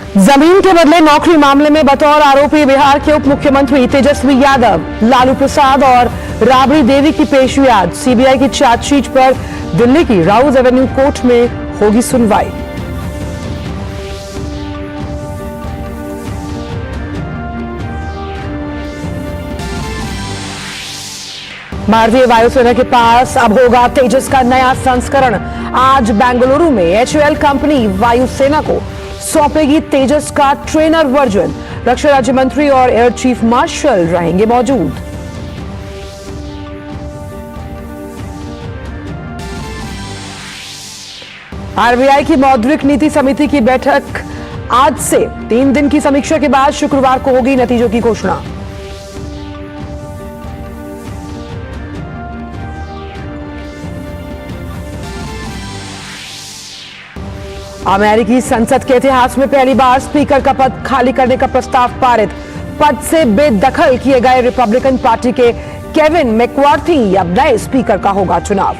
जमीन के बदले नौकरी मामले में बतौर आरोपी बिहार के उप मुख्यमंत्री तेजस्वी यादव, लालू प्रसाद और राबड़ी देवी की पेश हुई आज सीबीआई की चार्जशीट पर दिल्ली की राउज एवेन्यू कोर्ट में होगी सुनवाई। भारतीय वायुसेना के पास अब होगा तेजस का नया संस्करण। आज बेंगलुरु में एचएएल कंपनी वायुसेना को सौंपेगी तेजस का ट्रेनर वर्जन। रक्षा राज्य मंत्री और एयर चीफ मार्शल रहेंगे मौजूद। आरबीआई की मौद्रिक नीति समिति की बैठक आज से 3 दिन की समीक्षा के बाद शुक्रवार को होगी नतीजों की घोषणा। अमेरिकी संसद के इतिहास में पहली बार स्पीकर का पद खाली करने का प्रस्ताव पारित। पद से बेदखल किए गए रिपब्लिकन पार्टी के केविन मैककार्थी अब नए स्पीकर का होगा चुनाव।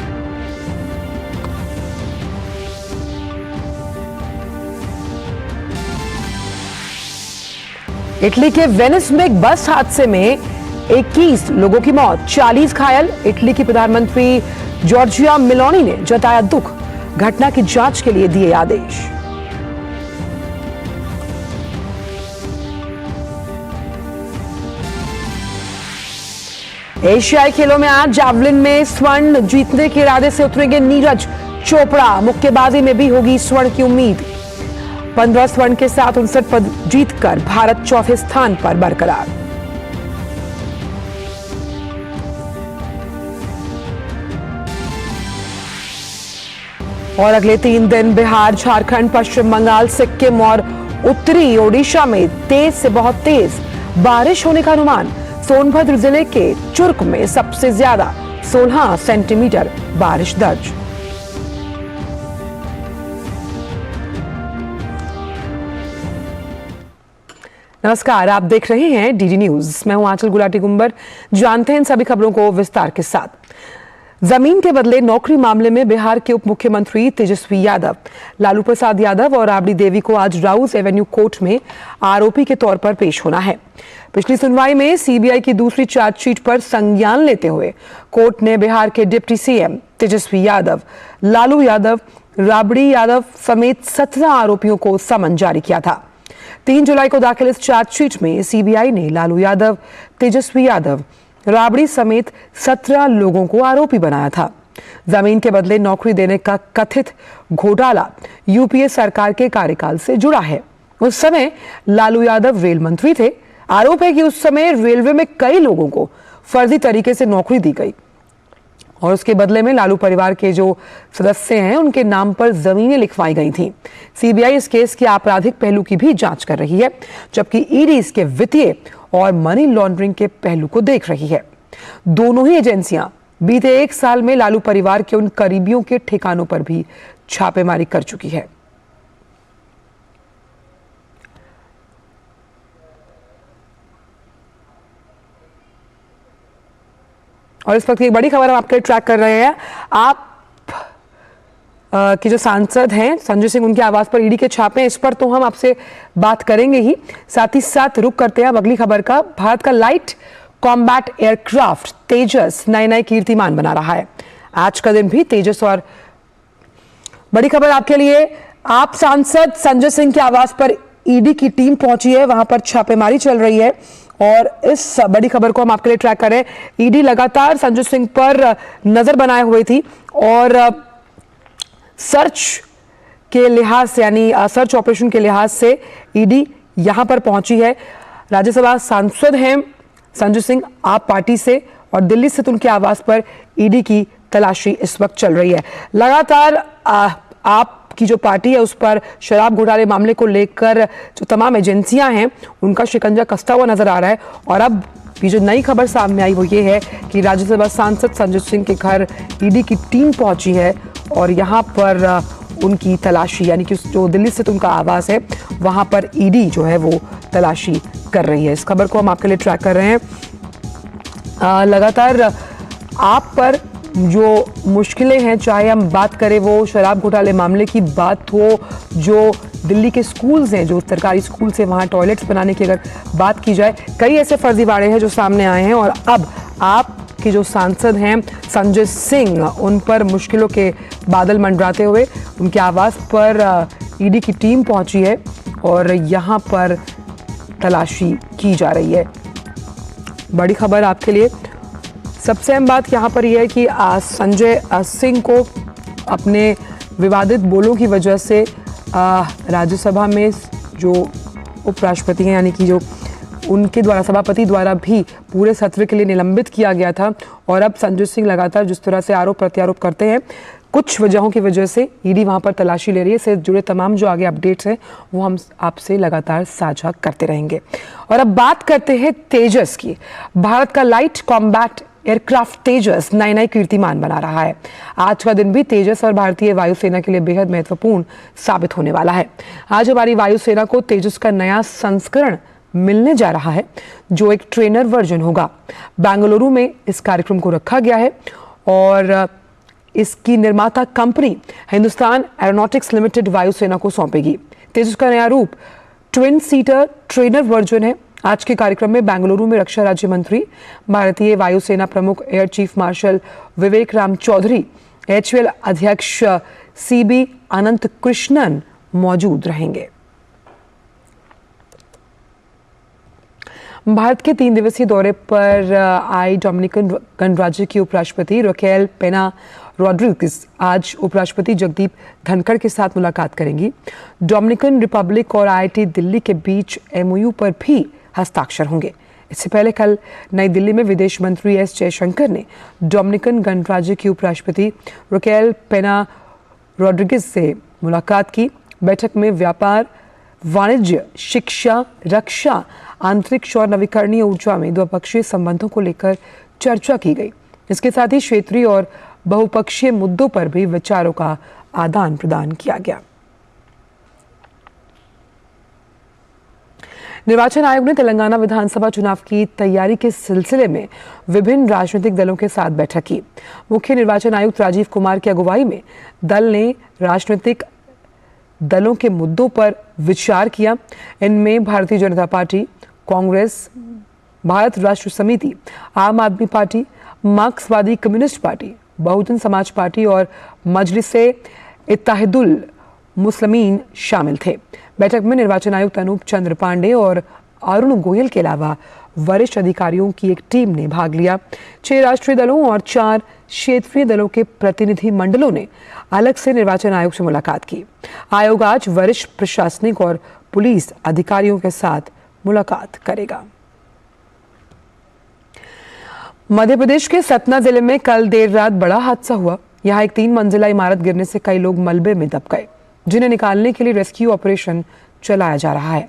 इटली के वेनिस में एक बस हादसे में 21 लोगों की मौत, 40 घायल। इटली की प्रधानमंत्री जॉर्जिया मेलोनी ने जताया दुख, घटना की जांच के लिए दिए आदेश। एशियाई खेलों में आज जावलिन में स्वर्ण जीतने के इरादे से उतरेंगे नीरज चोपड़ा। मुक्केबाजी में भी होगी स्वर्ण की उम्मीद। 15 स्वर्ण के साथ 59 पद जीतकर भारत चौथे स्थान पर बरकरार। और अगले 3 दिन बिहार, झारखंड, पश्चिम बंगाल, सिक्किम और उत्तरी ओडिशा में तेज से बहुत तेज बारिश होने का अनुमान। सोनभद्र जिले के चुर्क में सबसे ज्यादा 16 सेंटीमीटर बारिश दर्ज। नमस्कार, आप देख रहे हैं डीडी न्यूज। मैं हूं आंचल गुलाटी गुंबर। जानते हैं इन सभी खबरों को विस्तार के साथ। जमीन के बदले नौकरी मामले में बिहार के उप मुख्यमंत्री तेजस्वी यादव, लालू प्रसाद यादव और राबड़ी देवी को आज राउज एवेन्यू कोर्ट में आरोपी के तौर पर पेश होना है। पिछली सुनवाई में सीबीआई की दूसरी चार्जशीट पर संज्ञान लेते हुए कोर्ट ने बिहार के डिप्टी सीएम तेजस्वी यादव, लालू यादव, राबड़ी यादव समेत 17 आरोपियों को समन जारी किया था। 3 जुलाई को दाखिल इस चार्जशीट में सीबीआई ने लालू यादव, तेजस्वी यादव, राबड़ी समेत 17 लोगों को आरोपी बनाया था। जमीन के बदले नौकरी देने का कथित घोटाला यूपीए सरकार के कार्यकाल से जुड़ा है। उस समय लालू यादव रेल मंत्री थे। आरोप है कि उस समय रेलवे में कई लोगों को फर्जी तरीके से नौकरी दी गई और उसके बदले में लालू परिवार के जो सदस्य हैं उनके नाम पर जमीनें लिखवाई गई थीं। सीबीआई इस केस के आपराधिक पहलू की भी जांच कर रही है, जबकि ईडी इसके वित्तीय और मनी लॉन्ड्रिंग के पहलू को देख रही है। दोनों ही एजेंसियां बीते 1 साल में लालू परिवार के उन करीबियों के ठिकानों पर भी छापेमारी कर चुकी है। और इस वक्त एक बड़ी खबर हम आपके लिए ट्रैक कर रहे हैं। आप कि जो सांसद हैं संजय सिंह, उनके आवास पर ईडी के छापे, इस पर तो हम आपसे बात करेंगे ही, साथ ही साथ रुक करते हैं अब अगली खबर का। भारत का लाइट कॉम्बैट एयरक्राफ्ट तेजस नए कीर्तिमान बना रहा है। आज का दिन भी तेजस। और बड़ी खबर आपके लिए, आप सांसद संजय सिंह के आवास पर ईडी की टीम पहुंची है, वहां पर छापेमारी चल रही है और इस बड़ी खबर को हम आपके लिए ट्रैक करें। ईडी लगातार संजय सिंह पर नजर बनाए हुए थी और सर्च के लिहाज से, यानी सर्च ऑपरेशन के लिहाज से ईडी यहां पर पहुंची है। राज्यसभा सांसद हैं संजय सिंह आप पार्टी से और दिल्ली स्थित उनके आवास पर ईडी की तलाशी इस वक्त चल रही है। लगातार आपकी जो पार्टी है उस पर शराब घोटाले मामले को लेकर जो तमाम एजेंसियां हैं उनका शिकंजा कसता हुआ नजर आ रहा है। और अब ये जो नई खबर सामने आई वो ये है कि राज्यसभा सांसद संजय सिंह के घर ईडी की टीम पहुंची है और यहाँ पर उनकी तलाशी, यानी कि जो दिल्ली स्थित उनका आवास है वहाँ पर ईडी जो है वो तलाशी कर रही है। इस खबर को हम आपके लिए ट्रैक कर रहे हैं। लगातार आप पर जो मुश्किलें हैं, चाहे हम बात करें वो शराब घोटाले मामले की बात हो, जो दिल्ली के स्कूल्स हैं, जो सरकारी स्कूल्स हैं वहाँ टॉयलेट्स बनाने की अगर बात की जाए, कई ऐसे फर्जीवाड़े हैं जो सामने आए हैं और अब आपके जो सांसद हैं संजय सिंह, उन पर मुश्किलों के बादल मंडराते हुए उनके आवास पर ईडी की टीम पहुंची है और यहाँ पर तलाशी की जा रही है। बड़ी खबर आपके लिए। सबसे अहम बात यहाँ पर यह है कि संजय सिंह को अपने विवादित बोलों की वजह से राज्यसभा में जो उपराष्ट्रपति हैं, यानी कि जो उनके द्वारा सभापति द्वारा भी पूरे सत्र के लिए निलंबित किया गया था और अब संजय सिंह लगातार जिस तरह से आरोप प्रत्यारोप करते हैं, कुछ वजहों की वजह से ईडी वहां पर तलाशी ले रही है। इससे जुड़े तमाम जो आगे अपडेट्स हैं वो हम आपसे लगातार साझा करते रहेंगे। और अब बात करते हैं तेजस की। भारत का लाइट कॉम्बैट एयरक्राफ्ट तेजस नई कीर्तिमान बना रहा है। आज का दिन भी तेजस और भारतीय वायुसेना के लिए बेहद महत्वपूर्ण साबित होने वाला है। आज हमारी वायुसेना को तेजस का नया संस्करण मिलने जा रहा है, जो एक ट्रेनर वर्जन होगा। बेंगलुरु में इस कार्यक्रम को रखा गया है और इसकी निर्माता कंपनी हिंदुस्तान एरोनॉटिक्स लिमिटेड वायुसेना को सौंपेगी। तेजस का नया रूप ट्विन सीटर ट्रेनर वर्जन है। आज के कार्यक्रम में बेंगलुरु में रक्षा राज्य मंत्री, भारतीय वायुसेना प्रमुख एयर चीफ मार्शल विवेक राम चौधरी, HAL अध्यक्ष CB अनंत कृष्णन मौजूद रहेंगे। भारत के 3 दिवसीय दौरे पर आई डोमिनिकन गणराज्य की उपराष्ट्रपति रकेल पेना रॉड्रिग्स आज उपराष्ट्रपति जगदीप धनखड़ के साथ मुलाकात करेंगी। डोमिनिकन रिपब्लिक और IIT दिल्ली के बीच MOU पर भी हस्ताक्षर होंगे। इससे पहले कल नई दिल्ली में विदेश मंत्री S जयशंकर ने डोमिनिकन गणराज्य की उपराष्ट्रपति रकेल पेना रॉड्रिग्स से मुलाकात की। बैठक में व्यापार, वाणिज्य, शिक्षा, रक्षा, अंतरिक्ष और नवीकरणीय ऊर्जा में द्विपक्षीय संबंधों को लेकर चर्चा की गई। इसके साथ ही क्षेत्रीय और बहुपक्षीय मुद्दों पर भी विचारों का आदान प्रदान किया गया। निर्वाचन आयोग ने तेलंगाना विधानसभा चुनाव की तैयारी के सिलसिले में विभिन्न राजनीतिक दलों के साथ बैठक की। मुख्य निर्वाचन आयुक्त राजीव कुमार की अगुवाई में दल ने राजनीतिक दलों के मुद्दों पर विचार किया। इनमें भारतीय जनता पार्टी, कांग्रेस, भारत राष्ट्र समिति, आम आदमी पार्टी, मार्क्सवादी communist party, Bahujan Samaj party और मजलिसे इत्तेहादुल मुस्लिमीन शामिल थे। बैठक में निर्वाचन आयुक्त अनूप चंद्र पांडे और अरुण गोयल के अलावा वरिष्ठ अधिकारियों की एक टीम ने भाग लिया। 6 राष्ट्रीय दलों और 4 क्षेत्रीय दलों के प्रतिनिधि मंडलों ने अलग से निर्वाचन आयोग से मुलाकात की। आयोग आज वरिष्ठ प्रशासनिक और पुलिस अधिकारियों के साथ मुलाकात करेगा। मध्य प्रदेश के सतना जिले में कल देर रात बड़ा हादसा हुआ। यहाँ एक 3 मंजिला इमारत गिरने से कई लोग मलबे में दब गए, जिन्हें निकालने के लिए रेस्क्यू ऑपरेशन चलाया जा रहा है।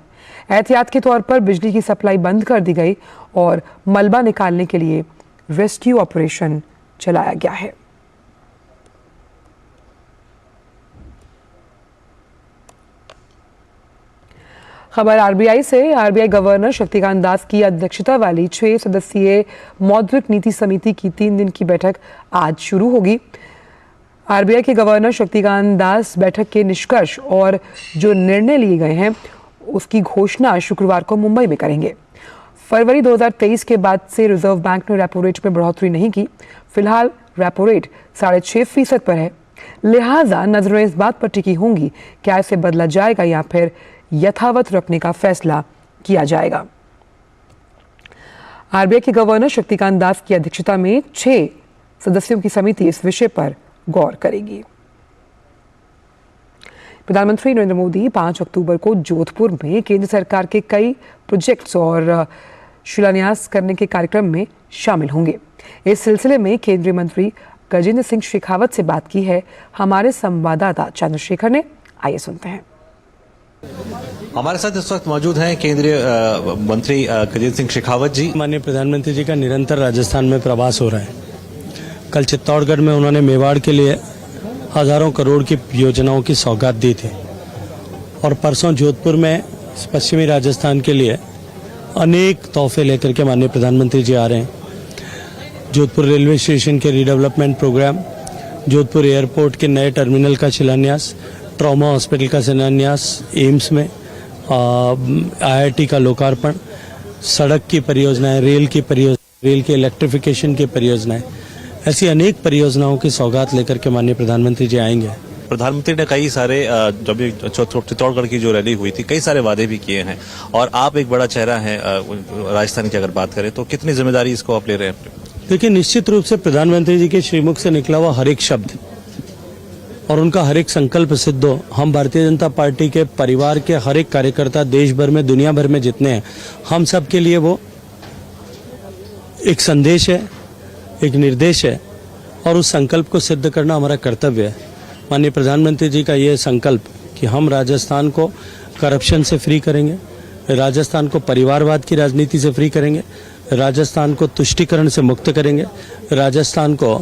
एहतियात के तौर पर बिजली की सप्लाई बंद कर दी गई और मलबा निकालने के लिए रेस्क्यू ऑपरेशन चलाया गया है। खबर आरबीआई से। आरबीआई गवर्नर शक्तिकांत दास की अध्यक्षता वाली 6 सदस्यीय मौद्रिक नीति समिति की 3 दिन की बैठक आज शुरू होगी। आरबीआई के गवर्नर शक्तिकांत दास बैठक के निष्कर्ष और जो निर्णय लिए गए हैं उसकी घोषणा शुक्रवार को मुंबई में करेंगे। फरवरी 2023 के बाद से रिजर्व बैंक ने रेपो रेट में बढ़ोतरी नहीं की। फिलहाल रेपो रेट 6.5% पर है। लिहाजा नजरें इस बात पर टिकी होंगी क्या इसे बदला जाएगा या फिर यथावत रखने का फैसला किया जाएगा। आरबीआई के गवर्नर शक्तिकांत दास की अध्यक्षता में 6 सदस्यों की समिति इस विषय पर गौर करेगी। प्रधानमंत्री नरेंद्र मोदी 5 अक्टूबर को जोधपुर में केंद्र सरकार के कई प्रोजेक्ट्स और शिलान्यास करने के कार्यक्रम में शामिल होंगे। इस सिलसिले में केंद्रीय मंत्री गजेंद्र सिंह शेखावत से बात की है हमारे संवाददाता चंद्रशेखर ने। आइए सुनते हैं। हमारे साथ इस वक्त मौजूद हैं केंद्रीय मंत्री गजेंद्र सिंह शेखावत जी। माननीय प्रधानमंत्री जी का निरंतर राजस्थान में प्रवास हो रहा है। कल चित्तौड़गढ़ में उन्होंने मेवाड़ के लिए हजारों करोड़ की योजनाओं की सौगात दी थी और परसों जोधपुर में पश्चिमी राजस्थान के लिए अनेक तोहफे लेकर के माननीय प्रधानमंत्री जी आ रहे हैं। जोधपुर रेलवे स्टेशन के रीडेवलपमेंट प्रोग्राम, जोधपुर एयरपोर्ट के नए टर्मिनल का शिलान्यास, ट्रॉमा हॉस्पिटल का शिलान्यास, एम्स में IIT का लोकार्पण, सड़क की परियोजनाएं, रेल के इलेक्ट्रिफिकेशन की परियोजनाएं, ऐसी अनेक परियोजनाओं की सौगात लेकर के माननीय प्रधानमंत्री जी आएंगे। प्रधानमंत्री ने कई सारे जब चित्तौड़गढ़ की जो रैली हुई थी कई सारे वादे भी किए हैं और आप एक बड़ा चेहरा हैं राजस्थान की अगर बात करें तो कितनी जिम्मेदारी इसको आप ले रहे हैं? देखिए, निश्चित रूप से प्रधानमंत्री जी के श्रीमुख से निकला हुआ हर एक शब्द और उनका हर एक संकल्प सिद्ध हो। हम भारतीय जनता पार्टी के परिवार के हर एक कार्यकर्ता देश भर में, दुनिया भर में जितने हैं, हम सब के लिए वो एक संदेश है, एक निर्देश है और उस संकल्प को सिद्ध करना हमारा कर्तव्य है। माननीय प्रधानमंत्री जी का ये संकल्प कि हम राजस्थान को करप्शन से फ्री करेंगे, राजस्थान को परिवारवाद की राजनीति से फ्री करेंगे, राजस्थान को तुष्टीकरण से मुक्त करेंगे, राजस्थान को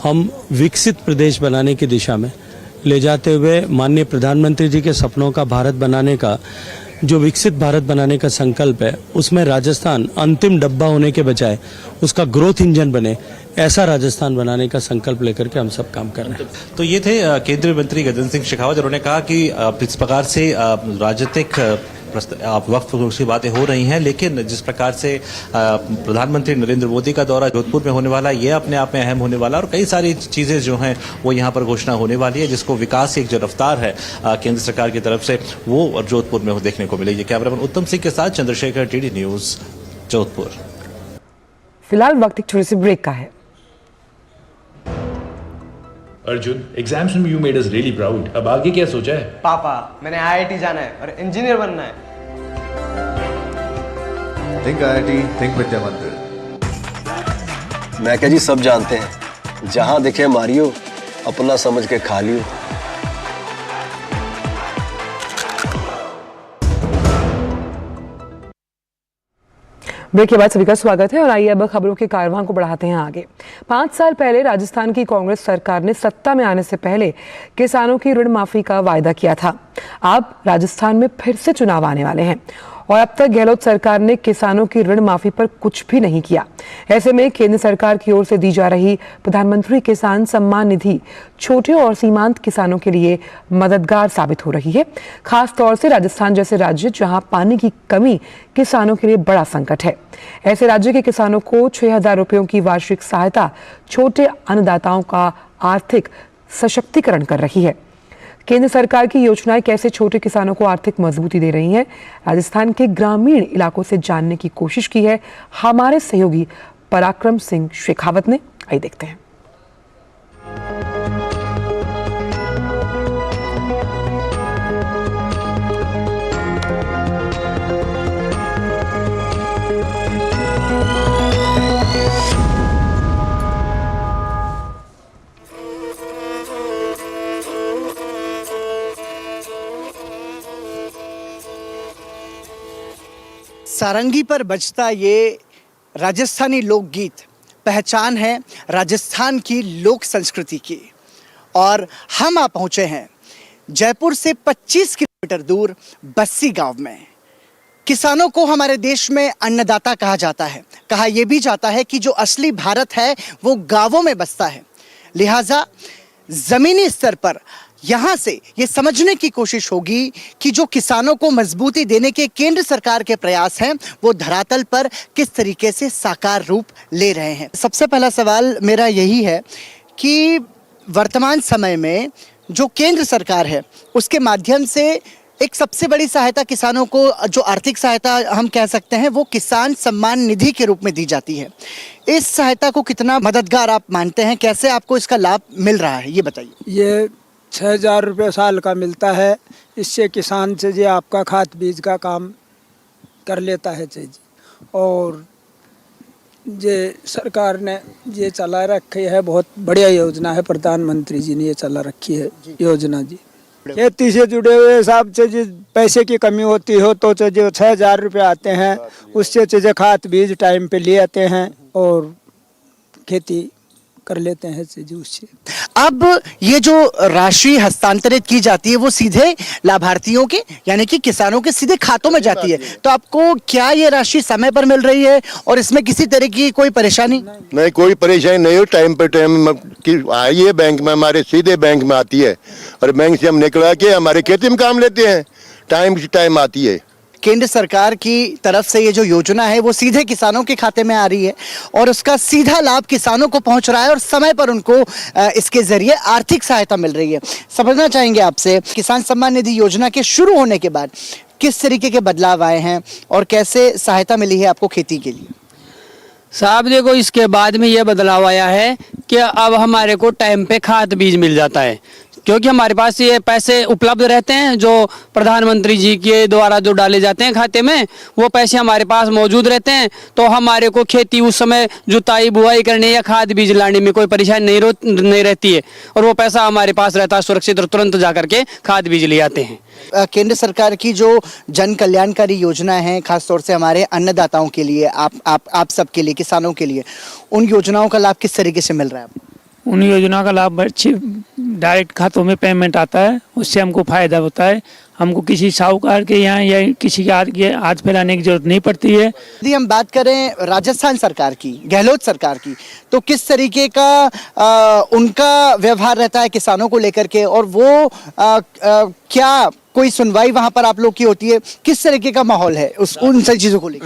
हम विकसित प्रदेश बनाने की दिशा में ले जाते हुए माननीय प्रधानमंत्री जी के सपनों का भारत बनाने का, जो विकसित भारत बनाने का संकल्प है, उसमें राजस्थान अंतिम डब्बा होने के बजाय उसका ग्रोथ इंजन बने, ऐसा राजस्थान बनाने का संकल्प लेकर के हम सब काम कर रहे हैं। तो ये थे केंद्रीय मंत्री गजेंद्र सिंह शेखावत। उन्होंने कहा कि इस प्रकार से राजनीतिक वक्त की बातें हो रही हैं, लेकिन जिस प्रकार से प्रधानमंत्री नरेंद्र मोदी का दौरा जोधपुर में होने वाला, ये अपने आप में अहम होने वाला और कई सारी चीजें जो हैं वो यहाँ पर घोषणा होने वाली है, जिसको विकास की एक जो रफ्तार है केंद्र सरकार की तरफ से वो जोधपुर में देखने को मिलेगी। कैमरामैन उत्तम सिंह के साथ चंद्रशेखर, टीडी न्यूज, जोधपुर। फिलहाल वक्त एक छोटे से ब्रेक का है। अर्जुन, एग्जाम्स में you made us really proud. अब आगे क्या सोचा है? पापा, मैंने IIT जाना है और इंजीनियर बनना है। थिंक IIT, थिंक विद्या मंदिर। मैं क्या जी, सब जानते हैं, जहां दिखे मारियो, अपना समझ के खा लियो। ब्रेक के बाद सभी का स्वागत है और आइए अब खबरों के कारवां को बढ़ाते हैं आगे। 5 साल पहले राजस्थान की कांग्रेस सरकार ने सत्ता में आने से पहले किसानों की ऋण माफी का वायदा किया था। अब राजस्थान में फिर से चुनाव आने वाले हैं और अब तक गहलोत सरकार ने किसानों की ऋण माफी पर कुछ भी नहीं किया। ऐसे में केंद्र सरकार की ओर से दी जा रही प्रधानमंत्री किसान सम्मान निधि छोटे और सीमांत किसानों के लिए मददगार साबित हो रही है, खास तौर से राजस्थान जैसे राज्य जहां पानी की कमी किसानों के लिए बड़ा संकट है। ऐसे राज्य के किसानों को 6,000 रुपयों की वार्षिक सहायता छोटे अन्नदाताओं का आर्थिक सशक्तिकरण कर रही है। केंद्र सरकार की योजनाएं कैसे छोटे किसानों को आर्थिक मजबूती दे रही हैं, राजस्थान के ग्रामीण इलाकों से जानने की कोशिश की है हमारे सहयोगी पराक्रम सिंह शेखावत ने। आइए देखते हैं। सारंगी पर बजता ये राजस्थानी लोकगीत पहचान है राजस्थान की लोक संस्कृति की। और हम आ पहुंचे हैं जयपुर से 25 किलोमीटर दूर बस्सी गांव में। किसानों को हमारे देश में अन्नदाता कहा जाता है। कहा यह भी जाता है कि जो असली भारत है वो गांवों में बसता है। लिहाजा जमीनी स्तर पर यहाँ से ये समझने की कोशिश होगी कि जो किसानों को मजबूती देने के केंद्र सरकार के प्रयास हैं वो धरातल पर किस तरीके से साकार रूप ले रहे हैं। सबसे पहला सवाल मेरा यही है कि वर्तमान समय में जो केंद्र सरकार है उसके माध्यम से एक सबसे बड़ी सहायता किसानों को, जो आर्थिक सहायता हम कह सकते हैं, वो किसान सम्मान निधि के रूप में दी जाती है। इस सहायता को कितना मददगार आप मानते हैं, कैसे आपको इसका लाभ मिल रहा है, ये बताइए। ये 6,000 रुपये साल का मिलता है। इससे किसान से जी आपका खाद बीज का काम कर लेता है जी। और ये सरकार ने ये चला रखी है, बहुत बढ़िया योजना है, प्रधानमंत्री जी ने ये चला रखी है योजना जी। खेती से जुड़े हुए हिसाब से जी पैसे की कमी होती हो तो जो 6,000 रुपये आते हैं उससे जो खाद बीज टाइम पे ले आते हैं और खेती कर लेते हैं जी उससे। अब ये जो राशि हस्तांतरित की जाती है वो सीधे लाभार्थियों के यानी कि किसानों के सीधे खातों में जाती है, तो आपको क्या ये राशि समय पर मिल रही है और इसमें किसी तरह की कोई परेशानी? नहीं, कोई परेशानी नहीं हो। टाइम पे टाइम आई है बैंक में, हमारे सीधे बैंक में आती है और बैंक से हम निकला के हमारे खेती में काम लेते हैं, टाइम से टाइम आती है। केंद्र सरकार की तरफ से ये जो योजना है वो सीधे किसानों के खाते में आ रही है और उसका सीधा लाभ किसानों को पहुंच रहा है और समय पर उनको इसके जरिए आर्थिक सहायता मिल रही है। समझना चाहेंगे आपसे, किसान सम्मान निधि योजना के शुरू होने के बाद किस तरीके के बदलाव आए हैं और कैसे सहायता मिली है आपको खेती के लिए? साहब देखो, इसके बाद में ये बदलाव आया है कि अब हमारे को टाइम पे खाद बीज मिल जाता है, क्योंकि हमारे पास ये पैसे उपलब्ध रहते हैं जो प्रधानमंत्री जी के द्वारा जो डाले जाते हैं खाते में, वो पैसे हमारे पास मौजूद रहते हैं। तो हमारे को खेती उस समय जुताई बुआई करने या खाद बीज लाने में कोई परेशानी नहीं रहती है और वो पैसा हमारे पास रहता है सुरक्षित और तुरंत जा करके खाद बीज ले आते हैं। केंद्र सरकार की जो जन कल्याणकारी योजना है खासतौर से हमारे अन्नदाताओं के लिए, आप सबके लिए, किसानों के लिए, उन योजनाओं का लाभ किस तरीके से मिल रहा है आपको? उन योजनाओं का लाभ अच्छी डायरेक्ट खातों में पेमेंट आता है, उससे हमको फायदा होता है। हमको किसी साहूकार के यहाँ या किसी के हाथ फैलाने की जरूरत नहीं पड़ती है। यदि हम बात करें राजस्थान सरकार की, गहलोत सरकार की, तो किस तरीके का उनका व्यवहार रहता है किसानों को लेकर के और वो क्या कोई सुनवाई वहां पर आप लोग की होती है? किस तरीके का माहौल है उन सारी चीजों को लेकर?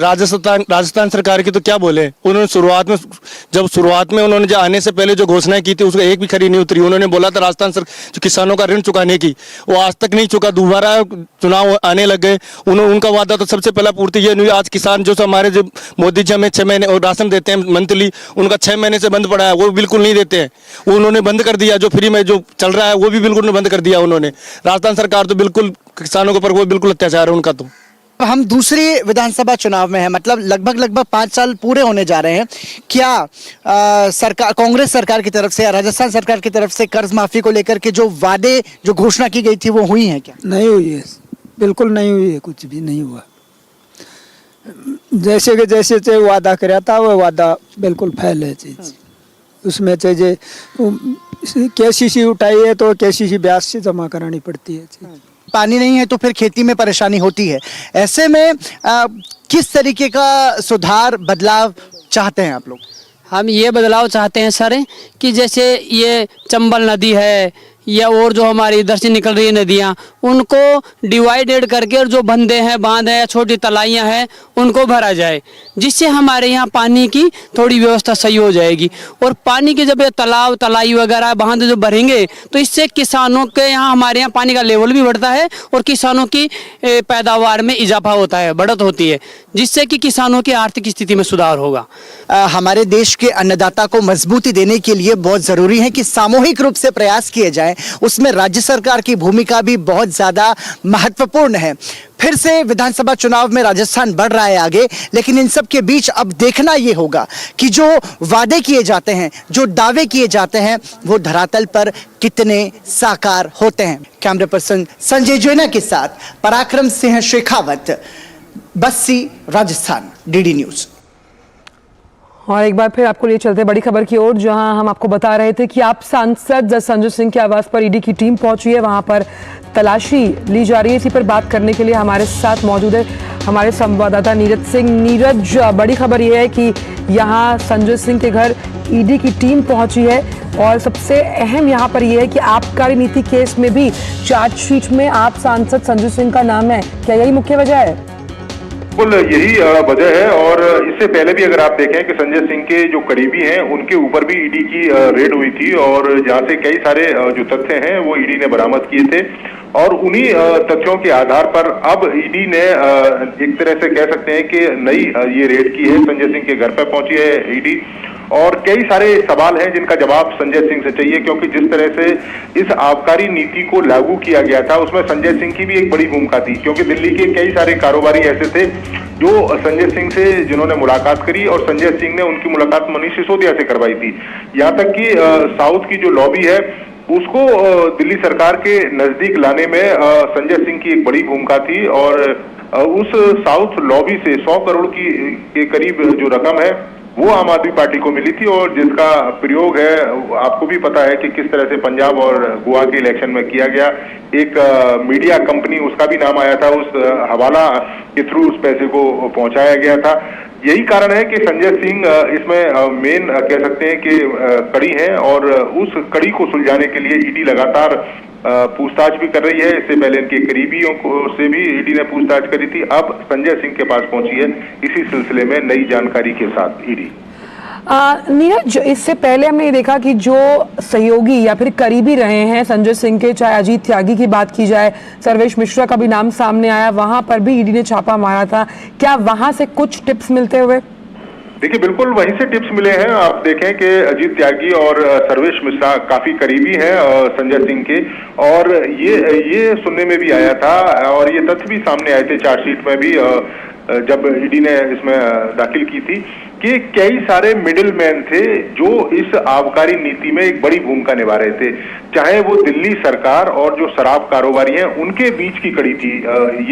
राजस्थान सरकार की तो क्या बोले, उन्होंने शुरुआत में उन्होंने जो आने से पहले जो घोषणाएं की थी उसको एक भी खरी नहीं उतरी। उन्होंने बोला था राजस्थान जो किसानों का ऋण चुकाने की, वो आज तक नहीं चुका। दोबारा चुनाव आने लग गए, उनका वादा तो सबसे पहला पूर्ति ये नहीं। आज किसान जो हमारे जो मोदी जी हमें 6 महीने और राशन देते हैं मंथली, उनका 6 महीने से बंद पड़ा है, वो बिल्कुल नहीं देते हैं। वो उन्होंने बंद कर दिया, जो फ्री में जो चल रहा है वो भी बिल्कुल बंद कर दिया उन्होंने। राजस्थान सरकार तो बिल्कुल किसानों के ऊपर वो बिल्कुल अत्याचार है उनका। तो हम दूसरी विधानसभा चुनाव में हैं, मतलब लगभग 5 साल पूरे होने जा रहे हैं। क्या सरकार, कांग्रेस सरकार की तरफ से या राजस्थान सरकार की तरफ से कर्ज माफी को लेकर के जो वादे, जो घोषणा की गई थी वो हुई है क्या? नहीं हुई है, बिल्कुल नहीं हुई है, कुछ भी नहीं हुआ। जैसे वादा कराया था वो वादा बिल्कुल फैल है चीज। उसमें चाहिए केसीसी उठाई है तो केसीसी ब्याज से जमा करानी पड़ती है। पानी नहीं है तो फिर खेती में परेशानी होती है। ऐसे में किस तरीके का सुधार, बदलाव चाहते हैं आप लोग? हम ये बदलाव चाहते हैं सर कि जैसे ये चंबल नदी है या और जो हमारी इधर से निकल रही है नदियाँ, उनको डिवाइडेड करके और जो बंदे हैं, बांध है, छोटी तलाइयाँ हैं, उनको भरा जाए, जिससे हमारे यहाँ पानी की थोड़ी व्यवस्था सही हो जाएगी। और पानी के जब ये तालाब, तलाई वगैरह, बांध जो भरेंगे तो इससे किसानों के यहाँ, हमारे यहाँ पानी का लेवल भी बढ़ता है और किसानों की पैदावार में इजाफा होता है, बढ़त होती है, जिससे कि किसानों की आर्थिक स्थिति में सुधार होगा। हमारे देश के अन्नदाता को मजबूती देने के लिए बहुत जरूरी है कि सामूहिक रूप से प्रयास किए जाएं। उसमें राज्य सरकार की भूमिका भी बहुत ज्यादा महत्वपूर्ण है। फिर से विधानसभा चुनाव में राजस्थान बढ़ रहा है आगे, लेकिन इन सब के बीच अब देखना यह होगा कि जो वादे किए जाते हैं, जो दावे किए जाते हैं, वो धरातल पर कितने साकार होते हैं। कैमरा पर्सन संजय जैना के साथ पराक्रम सिंह शेखावत, बस्सी, राजस्थान, डीडी न्यूज। और एक बार फिर आपको लिए चलते बड़ी खबर की ओर, जहां हम आपको बता रहे थे कि आप सांसद संजय सिंह के आवास पर ईडी की टीम पहुंची है, वहां पर तलाशी ली जा रही है। इसी पर बात करने के लिए हमारे साथ मौजूद है हमारे संवाददाता नीरज सिंह। नीरज, बड़ी खबर यह है कि यहां संजय सिंह के घर ईडी की टीम पहुंची है और सबसे अहम यहां पर यह है कि आबकारी नीति केस में भी चार्जशीट में आप सांसद संजय सिंह का नाम है। क्या यही मुख्य वजह है? बिल्कुल यही वजह है। और इससे पहले भी अगर आप देखें कि संजय सिंह के जो करीबी हैं उनके ऊपर भी ईडी की रेड हुई थी और जहां से कई सारे जो तथ्य हैं वो ईडी ने बरामद किए थे और उन्हीं तथ्यों के आधार पर अब ईडी ने एक तरह से कह सकते हैं कि नई ये रेड की है। संजय सिंह के घर पर पहुंची है ईडी और कई सारे सवाल हैं जिनका जवाब संजय सिंह से चाहिए, क्योंकि जिस तरह से इस आबकारी नीति को लागू किया गया था उसमें संजय सिंह की भी एक बड़ी भूमिका थी, क्योंकि दिल्ली के कई सारे कारोबारी ऐसे थे जो संजय सिंह से जिन्होंने मुलाकात करी और संजय सिंह ने उनकी मुलाकात मनीष सिसोदिया से करवाई थी। यहाँ तक कि साउथ की जो लॉबी है उसको दिल्ली सरकार के नजदीक लाने में संजय सिंह की एक बड़ी भूमिका थी और उस साउथ लॉबी से 100 करोड़ की के करीब जो रकम है वो आम आदमी पार्टी को मिली थी और जिसका प्रयोग है आपको भी पता है कि किस तरह से पंजाब और गोवा के इलेक्शन में किया गया। एक मीडिया कंपनी, उसका भी नाम आया था, उस हवाला के थ्रू उस पैसे को पहुंचाया गया था। यही कारण है कि संजय सिंह इसमें मेन कह सकते हैं कि कड़ी है और उस कड़ी को सुलझाने के लिए ईडी लगातार पूछताछ भी कर रही है। इससे पहले इनके करीबियों से भी ईडी ने पूछताछ करी थी। अब संजय सिंह के पास पहुंची है इसी सिलसिले में नई जानकारी के साथ ईडी। नीरज, इससे पहले हमने ये देखा कि जो सहयोगी या फिर करीबी रहे हैं संजय सिंह के, चाहे अजीत त्यागी की बात की जाए, सर्वेश मिश्रा का भी नाम सामने आया, वहां पर भी ईडी ने छापा मारा था। क्या वहां से कुछ टिप्स मिलते हुए? देखिए, बिल्कुल वहीं से टिप्स मिले हैं। आप देखें कि अजीत त्यागी और सर्वेश मिश्रा काफी करीबी हैं संजय सिंह के, और ये सुनने में भी आया था और ये तथ्य भी सामने आए थे चार्जशीट में भी जब ईडी ने इसमें दाखिल की थी कि कई सारे मिडिल मैन थे जो इस आबकारी नीति में एक बड़ी भूमिका निभा रहे थे। चाहे वो दिल्ली सरकार और जो शराब कारोबारी हैं उनके बीच की कड़ी थी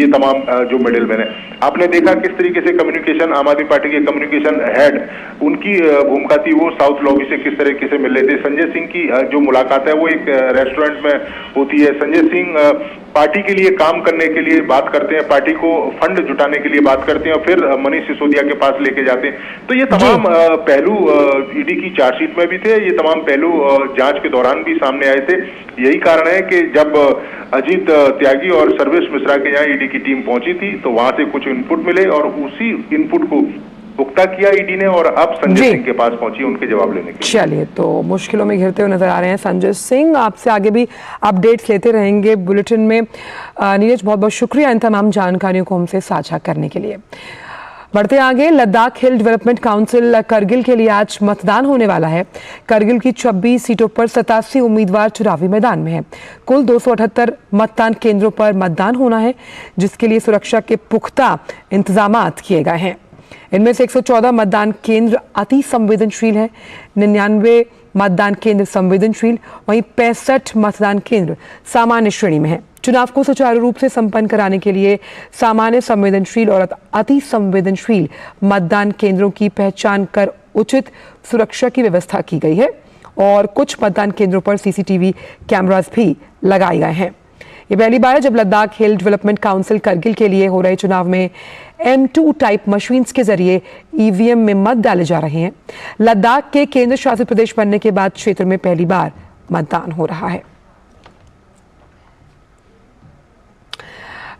ये तमाम जो मिडिल मैन है। आपने देखा किस तरीके से कम्युनिकेशन, आम आदमी पार्टी के कम्युनिकेशन हेड, उनकी भूमिका थी, वो साउथ लॉबी से किस तरीके से मिल रहे थे। संजय सिंह की जो मुलाकात है वो एक रेस्टोरेंट में होती है। संजय सिंह पार्टी के लिए काम करने के लिए बात करते हैं, पार्टी को फंड जुटाने के लिए बात करते हैं और फिर मनीष सिसोदिया के पास लेके जाते हैं। तो ये तमाम पहलू ईडी की चार्जशीट में भी थे, ये तमाम पहलू जांच के दौरान भी सामने आए थे। यही कारण है कि जब अजीत त्यागी और सर्वेश मिश्रा के यहाँ ईडी की टीम पहुंची थी तो वहां से कुछ इनपुट मिले और उसी इनपुट को पुख्ता किया ईडी ने और अब संजय सिंह के पास पहुंची उनके जवाब लेने के लिए। चलिए, तो मुश्किलों में घिरते हुए नजर आ रहे हैं संजय सिंह। आपसे आगे भी अपडेट्स लेते रहेंगे बुलेटिन में। नीरज, बहुत बहुत शुक्रिया इन तमाम जानकारियों को हमसे साझा करने के लिए। बढ़ते आगे, लद्दाख हिल डेवलपमेंट काउंसिल करगिल के लिए आज मतदान होने वाला है। करगिल की 26 सीटों पर 87 उम्मीदवार चुनावी मैदान में हैं। कुल 278 मतदान केंद्रों पर मतदान होना है, जिसके लिए सुरक्षा के पुख्ता इंतजामात किए गए हैं। इनमें से 114 मतदान केंद्र अति संवेदनशील हैं, 99 मतदान केंद्र संवेदनशील, वहीं 65 मतदान केंद्र सामान्य श्रेणी में हैं। चुनाव को सुचारू रूप से संपन्न कराने के लिए सामान्य, संवेदनशील और अति संवेदनशील मतदान केंद्रों की पहचान कर उचित सुरक्षा की व्यवस्था की गई है और कुछ मतदान केंद्रों पर सीसीटीवी कैमरास भी लगाए गए हैं। ये पहली बार है जब लद्दाख हिल डेवलपमेंट काउंसिल करगिल के लिए हो रहे चुनाव में M2 टाइप मशीन्स के जरिए ईवीएम में मत डाले जा रहे हैं। लद्दाख के केंद्र शासित प्रदेश बनने के बाद क्षेत्र में पहली बार मतदान हो रहा है।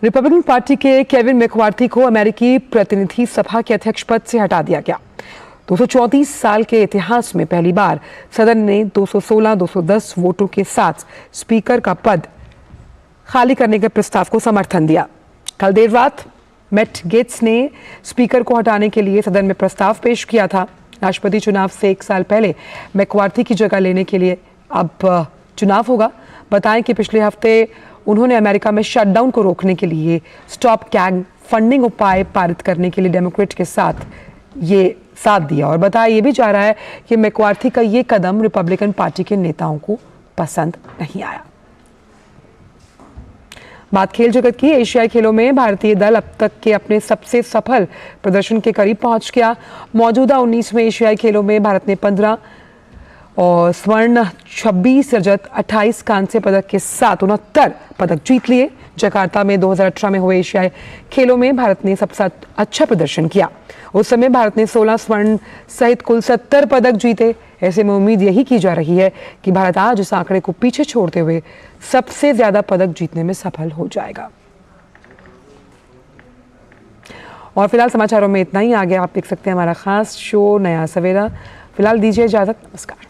रिपब्लिकन पार्टी के केविन मैककार्थी को अमेरिकी प्रतिनिधि सभा के अध्यक्ष पद से हटा दिया गया। 234 साल के इतिहास में पहली बार सदन ने 216-210 वोटों के साथ स्पीकर का पद खाली करने के प्रस्ताव को समर्थन दिया। कल देर रात मैट गेट्स ने स्पीकर को हटाने के लिए सदन में प्रस्ताव पेश किया था। राष्ट्रपति चुनाव से 1 साल पहले मैककार्थी की जगह लेने के लिए अब चुनाव होगा। बताएं कि पिछले हफ्ते उन्होंने अमेरिका में शटडाउन को रोकने के लिए स्टॉप गैग फंडिंग उपाय पारित करने के लिए डेमोक्रेट के साथ ये साथ दिया और बताया ये भी जा रहा है कि मैककार्थी का ये कदम रिपब्लिकन पार्टी के नेताओं को पसंद नहीं आया। बात खेल जगत की। एशियाई खेलों में भारतीय दल अब तक के अपने सबसे सफल प्रदर्शन के करीब पहुंच गया। मौजूदा 19वें एशियाई खेलों में भारत ने 15 और स्वर्ण, 26 रजत, 28 कांस्य पदक के साथ 69 पदक जीत लिए। जकार्ता में 2018 में हुए एशियाई खेलों में भारत ने सबसे अच्छा प्रदर्शन किया। उस समय भारत ने 16 स्वर्ण सहित कुल 70 पदक जीते। ऐसे में उम्मीद यही की जा रही है कि भारत आज इस आंकड़े को पीछे छोड़ते हुए सबसे ज्यादा पदक जीतने में सफल हो जाएगा। और फिलहाल समाचारों में इतना ही। आगे आप देख सकते हैं हमारा खास शो नया सवेरा। फिलहाल दीजिए इजाजत। नमस्कार।